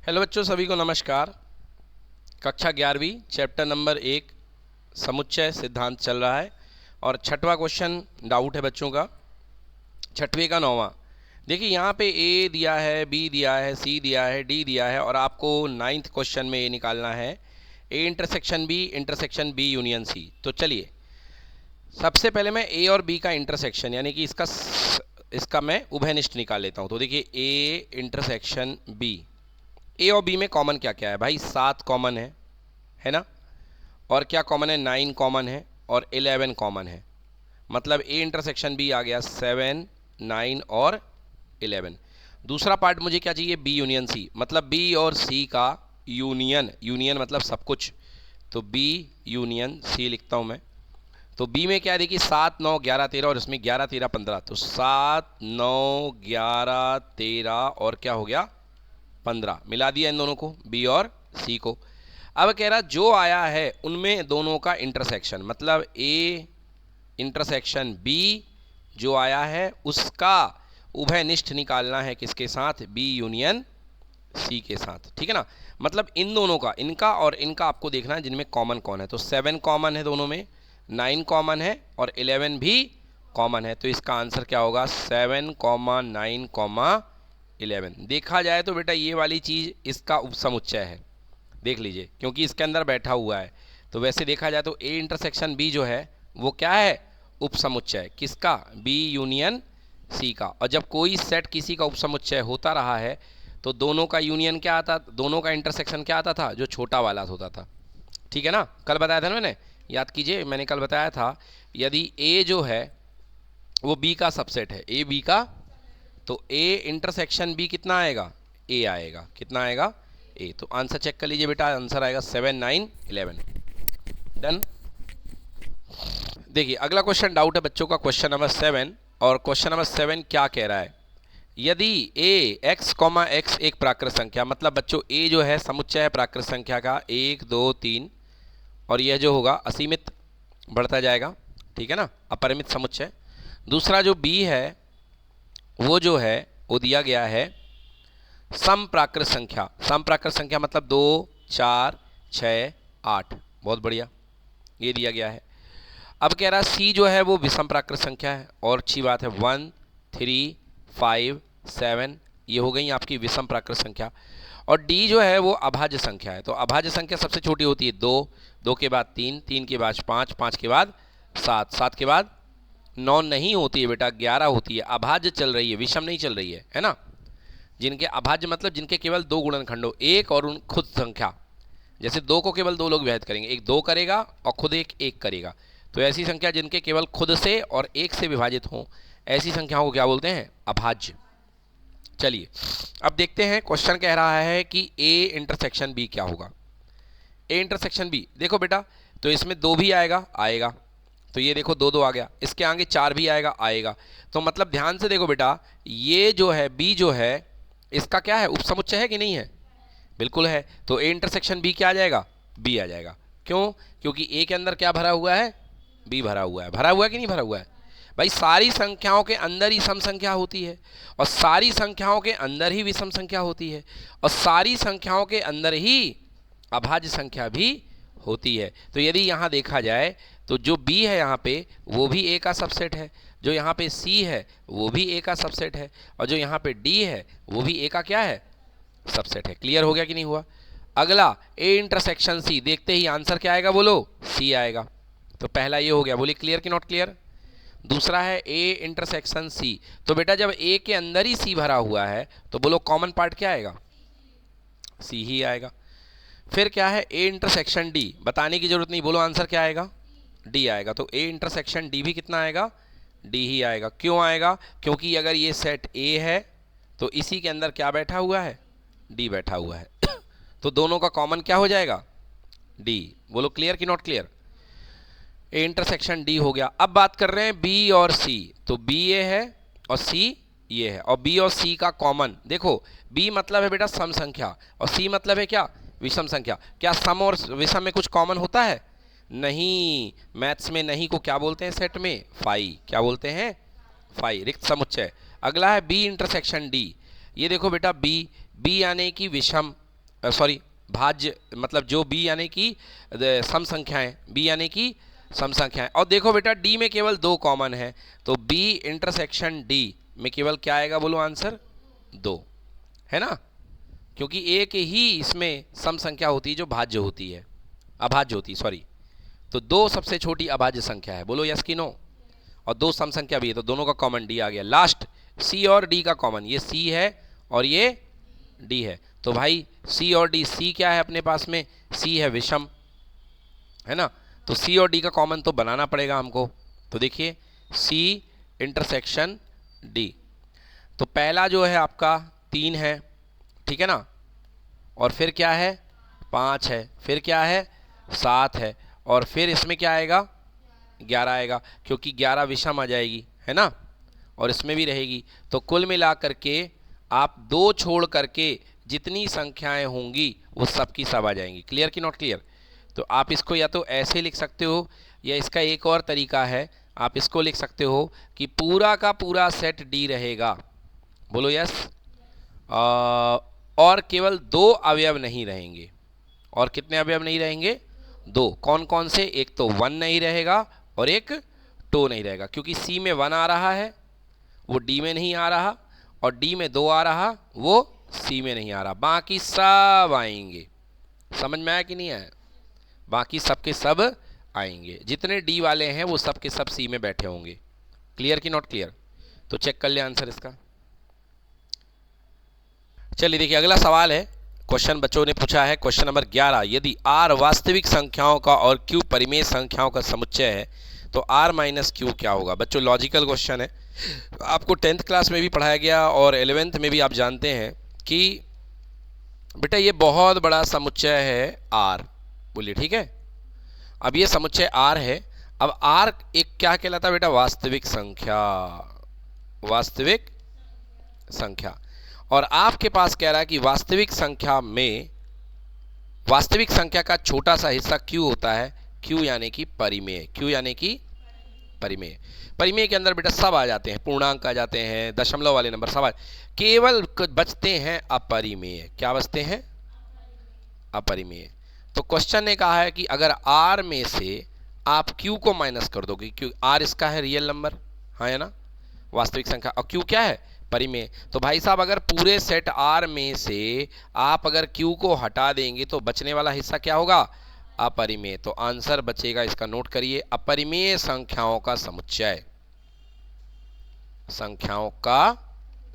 Hello बच्चों, सभी को नमस्कार। कक्षा 11वीं चैप्टर नंबर 1 समुच्चय सिद्धांत चल रहा है और छठवां क्वेश्चन डाउट है बच्चों का, छठवें का 9वां। देखिए यहाँ पे ए दिया है, बी दिया है, सी दिया है, डी दिया है और आपको 9th क्वेश्चन में ये निकालना है A intersection B union C. तो चलिए सबसे पहले मैं ए और बी का इंटरसेक्शन यानी कि इसका मैं उभयनिष्ठ निकाल लेता हूँ। तो देखिए ए इंटरसेक्शन बी, ए और बी में कॉमन क्या क्या है भाई? 7 कॉमन है ना? और क्या कॉमन है? 9 कॉमन है और 11 कॉमन है। मतलब ए इंटरसेक्शन बी आ गया 7, 9 और 11। दूसरा पार्ट मुझे क्या चाहिए? बी यूनियन सी, मतलब बी और सी का यूनियन मतलब सब कुछ। तो बी यूनियन सी लिखता हूँ मैं। तो बी में क्या है? देखिए 7, 9, 11, 13 और इसमें 11, 13, 15। तो 7, 9, 11, 13 और क्या हो गया? 15। मिला दिया इन दोनों को, बी और सी को। अब कह रहा जो आया है उनमें दोनों का इंटरसेक्शन, मतलब ए इंटरसेक्शन बी जो आया है उसका उभयनिष्ठ निकालना है किसके साथ? बी यूनियन सी के साथ। ठीक है ना? मतलब इन दोनों का, इनका और इनका आपको देखना है जिनमें कॉमन कौन है। तो 7 कॉमन है दोनों में, 9 कॉमन है और 11 भी कॉमन है। तो इसका आंसर क्या होगा? 7, 9, 11। देखा जाए तो बेटा ये वाली चीज़ इसका उपसमुच्चय है, देख लीजिए, क्योंकि इसके अंदर बैठा हुआ है। तो वैसे देखा जाए तो ए इंटरसेक्शन बी जो है वो क्या है? उपसमुच्चय किसका? बी यूनियन सी का। और जब कोई सेट किसी का उपसमुच्चय होता रहा है तो दोनों का यूनियन क्या आता, दोनों का इंटरसेक्शन क्या आता था? जो छोटा वाला होता था। ठीक है ना? कल बताया था ना मैंने, याद कीजिए, मैंने कल बताया था यदि ए जो है वो बी का सबसेट है, ए बी का, तो ए इंटरसेक्शन बी कितना आएगा? ए आएगा। कितना आएगा? ए। तो आंसर चेक कर लीजिए बेटा, आंसर आएगा 7, 9, 11। डन। देखिए अगला क्वेश्चन डाउट है बच्चों का, क्वेश्चन नंबर 7। और क्वेश्चन नंबर 7 क्या कह रहा है? यदि ए एक्स कॉमा एक्स एक प्राकृत संख्या, मतलब बच्चों ए जो है समुच्चय है प्राकृत संख्या का 1, 2, 3 और यह जो होगा असीमित बढ़ता जाएगा। ठीक है ना? अपरिमित समुच्चय। दूसरा जो बी है वो जो है वो दिया गया है सम प्राकृत संख्या। सम प्राकृत संख्या मतलब 2, 4, 6, 8। बहुत बढ़िया, ये दिया गया है। अब कह रहा सी जो है वो विषम प्राकृत संख्या है और अच्छी बात है, 1, 3, 5, 7 ये हो गई आपकी विषम प्राकृत संख्या। और डी जो है वो अभाज्य संख्या है। तो अभाज्य संख्या सबसे छोटी होती है 2, 2 के बाद 3, 3 के बाद 5, 5 के बाद 7, 7 के बाद 9 नहीं होती है बेटा, 11 होती है। अभाज्य चल रही है, विषम नहीं चल रही है ना? जिनके अभाज्य मतलब जिनके केवल 2 गुणनखंड हो, एक और उन खुद संख्या। जैसे 2 को केवल 2 लोग विभाजित करेंगे, एक 2 करेगा और खुद एक करेगा। तो ऐसी संख्या जिनके केवल खुद से और एक से विभाजित हों, ऐसी संख्याओं को क्या बोलते हैं? अभाज्य। चलिए अब देखते हैं, क्वेश्चन कह रहा है कि ए इंटरसेक्शन बी क्या होगा? ए इंटरसेक्शन बी, देखो बेटा, तो इसमें 2 भी आएगा। तो ये देखो 2, 2 आ गया। इसके आगे 4 भी आएगा। तो मतलब ध्यान से देखो बेटा, ये जो है बी जो है इसका क्या है? उपसमुच्चय है कि नहीं है? बिल्कुल है। तो ए इंटरसेक्शन बी क्या आ जाएगा? बी आ जाएगा। क्यों? क्योंकि ए के अंदर क्या भरा हुआ है? बी भरा हुआ है। भरा हुआ है कि नहीं भरा हुआ है? भाई सारी संख्याओं के अंदर ही सम संख्या होती है और सारी संख्याओं के अंदर ही विषम संख्या होती है और सारी संख्याओं के अंदर ही अभाज्य संख्या भी होती है। तो यदि यहाँ देखा जाए तो जो बी है यहाँ पे वो भी ए का सबसेट है, जो यहाँ पे सी है वो भी ए का सबसेट है और जो यहाँ पे डी है वो भी ए का क्या है? सबसेट है। क्लियर हो गया कि नहीं हुआ? अगला ए इंटरसेक्शन सी, देखते ही आंसर क्या आएगा बोलो? सी आएगा। तो पहला ये हो गया, बोलिए क्लियर कि नॉट क्लियर? दूसरा है ए इंटरसेक्शन सी। तो बेटा जब ए के अंदर ही सी भरा हुआ है तो बोलो कॉमन पार्ट क्या आएगा? सी ही आएगा। फिर क्या है? ए इंटरसेक्शन डी, बताने की जरूरत नहीं, बोलो आंसर क्या आएगा? डी आएगा। तो ए इंटरसेक्शन डी भी कितना आएगा? डी ही आएगा। क्यों आएगा? क्योंकि अगर ये सेट ए है तो इसी के अंदर क्या बैठा हुआ है? डी बैठा हुआ है। तो दोनों का कॉमन क्या हो जाएगा? डी। बोलो क्लियर कि not clear? A intersection D हो गया। अब बात कर रहे हैं बी और सी। तो बी ये है और सी ये है और बी और सी का कॉमन देखो, बी मतलब है बेटा सम संख्या और सी मतलब है क्या? विषम संख्या। क्या सम और विषम में कुछ कॉमन होता है? नहीं। मैथ्स में नहीं को क्या बोलते हैं? सेट में फाई। क्या बोलते हैं? फाई, रिक्त समुच्चय। अगला है बी इंटरसेक्शन डी। ये देखो बेटा बी, बी यानी कि विषम सॉरी भाज्य मतलब जो b यानी कि सम संख्याएं, b यानी कि सम संख्याएं। और देखो बेटा d में केवल 2 कॉमन है, तो b इंटरसेक्शन d में केवल क्या आएगा, बोलो आंसर 2, है ना, क्योंकि एक ही इसमें सम संख्या होती है जो भाज्य होती है, अभाज्य होती है सॉरी। तो 2 सबसे छोटी अभाज्य संख्या है, बोलो यस कि नो, और 2 सम संख्या भी है, तो दोनों का कॉमन d आ गया। लास्ट c और d का कॉमन, ये c है और ये d है, तो भाई c और d, c क्या है अपने पास में, c है विषम, है ना, तो c और d का कॉमन तो बनाना पड़ेगा हमको। तो देखिए c इंटरसेक्शन d, तो पहला जो है आपका 3 है, ठीक है ना, और फिर क्या है 5 है, फिर क्या है 7 है, और फिर इसमें क्या आएगा 11 आएगा, क्योंकि 11 विषम आ जाएगी, है ना, और इसमें भी रहेगी। तो कुल मिला करके आप 2 छोड़ करके जितनी संख्याएं होंगी वो सब की सब आ जाएंगी। क्लियर कि नॉट क्लियर? तो आप इसको या तो ऐसे लिख सकते हो, या इसका एक और तरीका है, आप इसको लिख सकते हो कि पूरा का पूरा सेट डी रहेगा, बोलो यस, और केवल 2 अवयव नहीं रहेंगे। और कितने अवयव नहीं रहेंगे, 2। कौन कौन से, एक तो 1 नहीं रहेगा और एक 2 नहीं रहेगा, क्योंकि सी में 1 आ रहा है वो डी में नहीं आ रहा, और डी में 2 आ रहा वो सी में नहीं आ रहा, बाकी सब आएंगे। समझ में आया कि नहीं आया? बाकी सब के सब आएंगे, जितने डी वाले हैं वो सब के सब सी में बैठे होंगे। क्लियर कि नॉट क्लियर? तो चेक कर ले आंसर इसका। चलिए देखिए अगला सवाल है, क्वेश्चन बच्चों ने पूछा है क्वेश्चन नंबर 11, यदि r वास्तविक संख्याओं का और q परिमेय संख्याओं का समुच्चय है तो r माइनस क्यू क्या होगा। बच्चों लॉजिकल क्वेश्चन है, आपको 10th क्लास में भी पढ़ाया गया और 11th में भी आप जानते हैं कि बेटा ये बहुत बड़ा समुच्चय है r, बोलिए ठीक है। अब ये समुच्चय r है, अब r एक क्या कहलाता है बेटा, वास्तविक संख्या, वास्तविक संख्या। और आपके पास कह रहा है कि वास्तविक संख्या में वास्तविक संख्या का छोटा सा हिस्सा q होता है, q यानी कि परिमेय, q यानी कि परिमेय। परिमेय के अंदर बेटा सब आ जाते हैं, पूर्णांक आ जाते हैं, दशमलव वाले नंबर सब आ, केवल बचते हैं अपरिमेय। क्या बचते हैं? अपरिमेय। तो क्वेश्चन ने कहा है कि अगर r में से आप q को माइनस कर दोगे, क्योंकि r इसका है रियल नंबर, हाँ है ना, वास्तविक संख्या, और q क्या है, परिमेय। तो भाई साहब अगर पूरे सेट R में से आप अगर Q को हटा देंगे तो बचने वाला हिस्सा क्या होगा, अपरिमेय। तो आंसर बचेगा, इसका नोट करिए, अपरिमेय संख्याओं का समुच्चय, संख्याओं का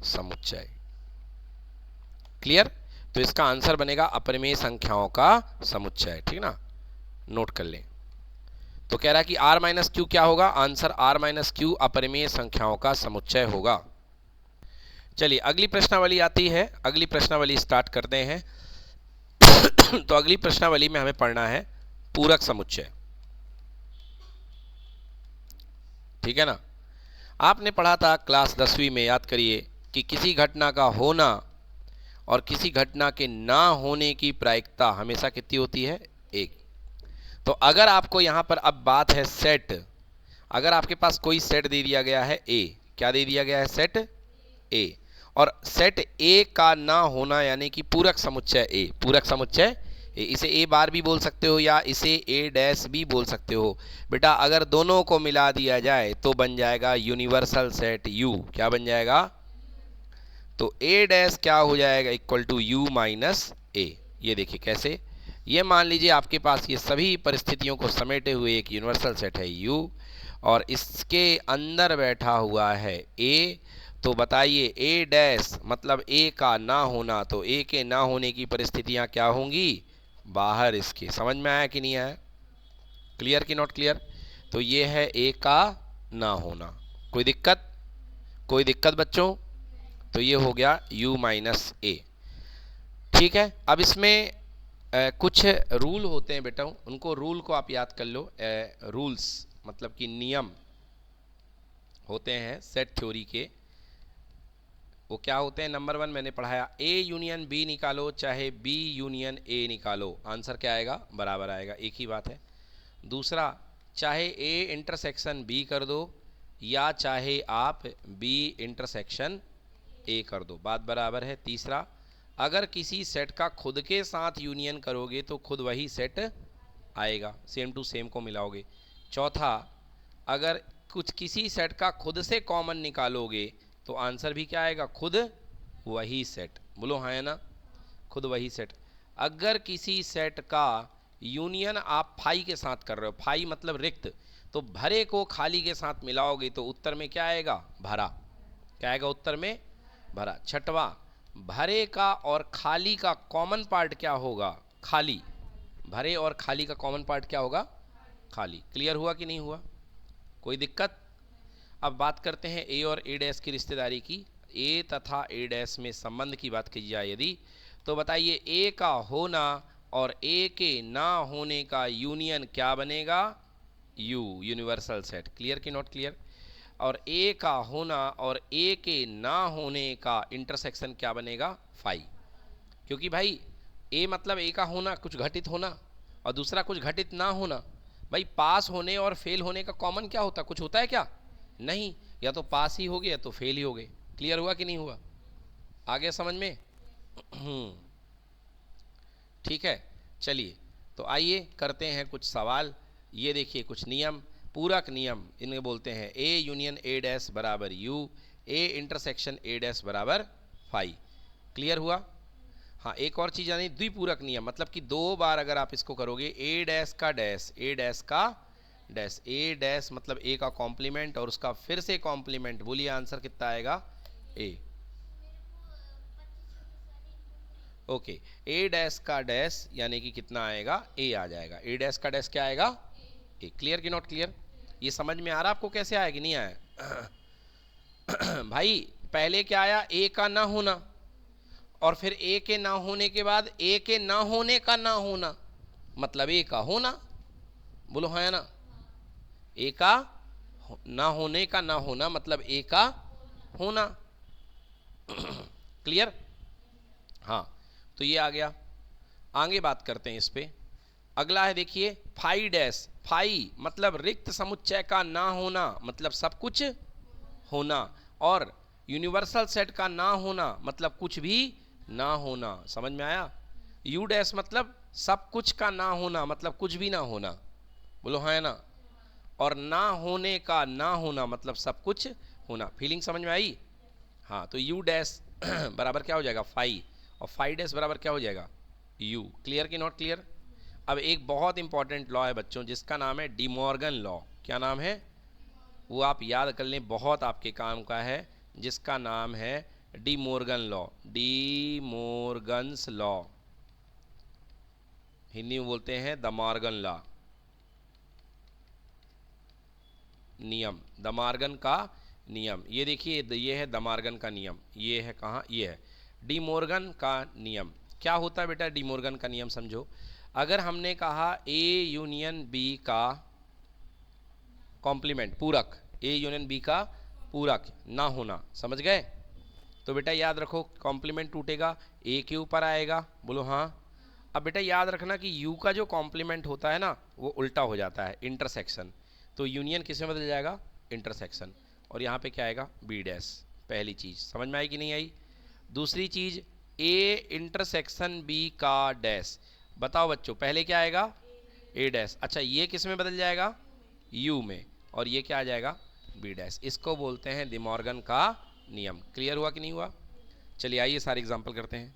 समुच्चय। क्लियर? तो इसका आंसर बनेगा अपरिमेय संख्याओं का समुच्चय, ठीक ना, नोट कर लें। तो कह रहा है कि R माइनस क्यू क्या होगा, आंसर R माइनस क्यू अपरिमेय संख्याओं का समुच्चय होगा। चलिए अगली प्रश्नावली आती है, अगली प्रश्नावली स्टार्ट करते हैं। तो अगली प्रश्नावली में हमें पढ़ना है पूरक समुच्चय, ठीक है ना। आपने पढ़ा था क्लास 10वीं में, याद करिए, कि किसी घटना का होना और किसी घटना के ना होने की प्रायिकता हमेशा कितनी होती है, 1। तो अगर आपको यहां पर अब बात है सेट, अगर आपके पास कोई सेट दे दिया गया है A, क्या दे दिया गया है, सेट A, और सेट A का ना होना यानी कि पूरक समुच्चय A, पूरक समुच्चय A, इसे A बार भी बोल सकते हो या इसे A डैश भी बोल सकते हो। बेटा अगर दोनों को मिला दिया जाए तो बन जाएगा यूनिवर्सल सेट U, क्या बन जाएगा, तो A डैश क्या हो जाएगा, equal to U minus A। ये देखिए कैसे, ये मान लीजिए आपके पास ये सभी परिस्थितियों को समेटे हुए एक यूनिवर्सल सेट है U, और इसके अंदर बैठा हुआ है A। तो बताइए A डैश मतलब A का ना होना, तो A के ना होने की परिस्थितियां क्या होंगी, बाहर इसके। समझ में आया कि नहीं आया? क्लियर कि नॉट क्लियर? तो ये है A का ना होना। कोई दिक्कत? कोई दिक्कत बच्चों? तो ये हो गया U माइनस A, ठीक है। अब इसमें कुछ रूल होते हैं बेटा, उनको रूल को आप याद कर लो। रूल्स मतलब कि नियम होते हैं सेट थ्योरी के, वो क्या होते हैं। नंबर 1 मैंने पढ़ाया, A यूनियन B निकालो चाहे B यूनियन A निकालो, आंसर क्या आएगा, बराबर आएगा, एक ही बात है। दूसरा, चाहे A इंटरसेक्शन B कर दो या चाहे आप B इंटरसेक्शन A कर दो, बात बराबर है। तीसरा, अगर किसी सेट का खुद के साथ यूनियन करोगे तो खुद वही सेट आएगा, सेम टू सेम को मिलाओगे। चौथा, अगर कुछ किसी सेट का खुद से कॉमन निकालोगे तो आंसर भी क्या आएगा, खुद वही सेट। बोलो हाँ है ना, खुद वही सेट। अगर किसी सेट का यूनियन आप फाई के साथ कर रहे हो, फाई मतलब रिक्त, तो भरे को खाली के साथ मिलाओगे तो उत्तर में क्या आएगा, भरा। क्या आएगा उत्तर में, भरा। छठवां, भरे का और खाली का कॉमन पार्ट क्या होगा, खाली। भरे और खाली का कॉमन पार्ट क्या होगा, खाली। क्लियर हुआ कि नहीं हुआ, कोई दिक्कत? अब बात करते हैं ए और ए डैश की रिश्तेदारी की। ए तथा ए डैश में संबंध की बात की जाए यदि, तो बताइए ए का होना और ए के ना होने का यूनियन क्या बनेगा, यू, यूनिवर्सल सेट। क्लियर कि नॉट क्लियर? और ए का होना और ए के ना होने का इंटरसेक्शन क्या बनेगा, फाई। क्योंकि भाई ए मतलब ए का होना, कुछ घटित होना, और दूसरा कुछ घटित ना होना। भाई पास होने और फेल होने का कॉमन क्या होता, कुछ होता है क्या, नहीं। या तो पास ही हो गए या तो फेल ही हो गए। क्लियर हुआ कि नहीं हुआ, आ गया समझ में? ठीक है, चलिए तो आइए करते हैं कुछ सवाल। ये देखिए कुछ नियम, पूरक नियम इन्हें बोलते हैं। ए यूनियन ए डैश बराबर you, A intersection A dash बराबर फाई। क्लियर हुआ? हाँ, एक और चीज़ यानी द्विपूरक नियम, मतलब कि दो बार अगर आप इसको करोगे, ए डैश का डैश, ए डैश का डैश, ए डैश मतलब ए का कॉम्प्लीमेंट और उसका फिर से कॉम्प्लीमेंट, बोलिए आंसर कितना आएगा, ए। ओके, ए डैश का डैश यानी कि कितना आएगा, ए आ जाएगा। ए डैश का डैश क्या आएगा, ए। क्लियर कि नॉट क्लियर? ये समझ में आ रहा आपको कैसे आएगी, नहीं आया? भाई पहले क्या आया, ए का ना होना, और फिर ए के ना होने के बाद ए के ना होने का ना होना, मतलब ए का होना। बोलो हाँ ना, ए का ना होने का ना होना मतलब ए का होना। क्लियर? हाँ, तो ये आ गया। आगे बात करते हैं इस पे। अगला है देखिए फाई डैश। फाई मतलब रिक्त समुच्चय का ना होना, मतलब सब कुछ होना, और यूनिवर्सल सेट का ना होना मतलब कुछ भी ना होना। समझ में आया? यू डैश मतलब सब कुछ का ना होना, मतलब कुछ भी ना होना। बोलो हाँ है ना? और ना होने का ना होना मतलब सब कुछ होना। फीलिंग समझ में आई? हाँ, तो यू डैश बराबर क्या हो जाएगा, फाई, और फाई डैश बराबर क्या हो जाएगा, यू। क्लियर कि नॉट क्लियर? अब एक बहुत इंपॉर्टेंट लॉ है बच्चों, जिसका नाम है डी मॉर्गन लॉ। क्या नाम है, वो आप याद कर लें, बहुत आपके काम का है, जिसका नाम है De Morgan law. D Morgan's law, Hindi में बोलते हैं द मॉर्गन लॉ, नियम, द मॉर्गन का नियम। ये देखिए, ये है द मॉर्गन का नियम, ये है कहाँ, ये है डी मॉर्गन का नियम। क्या होता है बेटा डी मॉर्गन का नियम, समझो। अगर हमने कहा ए यूनियन बी का कॉम्प्लीमेंट, पूरक, ए यूनियन बी का पूरक ना होना, समझ गए? तो बेटा याद रखो, कॉम्प्लीमेंट टूटेगा, ए के ऊपर आएगा। बोलो हाँ। अब बेटा याद रखना कि यू का जो कॉम्प्लीमेंट होता है ना, वो उल्टा हो जाता है, इंटरसेक्शन। तो यूनियन किस में बदल जाएगा, इंटरसेक्शन, और यहाँ पे क्या आएगा, बी डैश। पहली चीज़ समझ में आई कि नहीं आई? दूसरी चीज़, ए इंटरसेक्शन बी का डैश। बताओ बच्चों, पहले क्या आएगा, ए डैश। अच्छा, ये किस में बदल जाएगा, यू में, और ये क्या आ जाएगा, बी डैश। इसको बोलते हैं डी मॉर्गन का नियम। क्लियर हुआ कि नहीं हुआ? चलिए आइए सारे एग्जाम्पल करते हैं।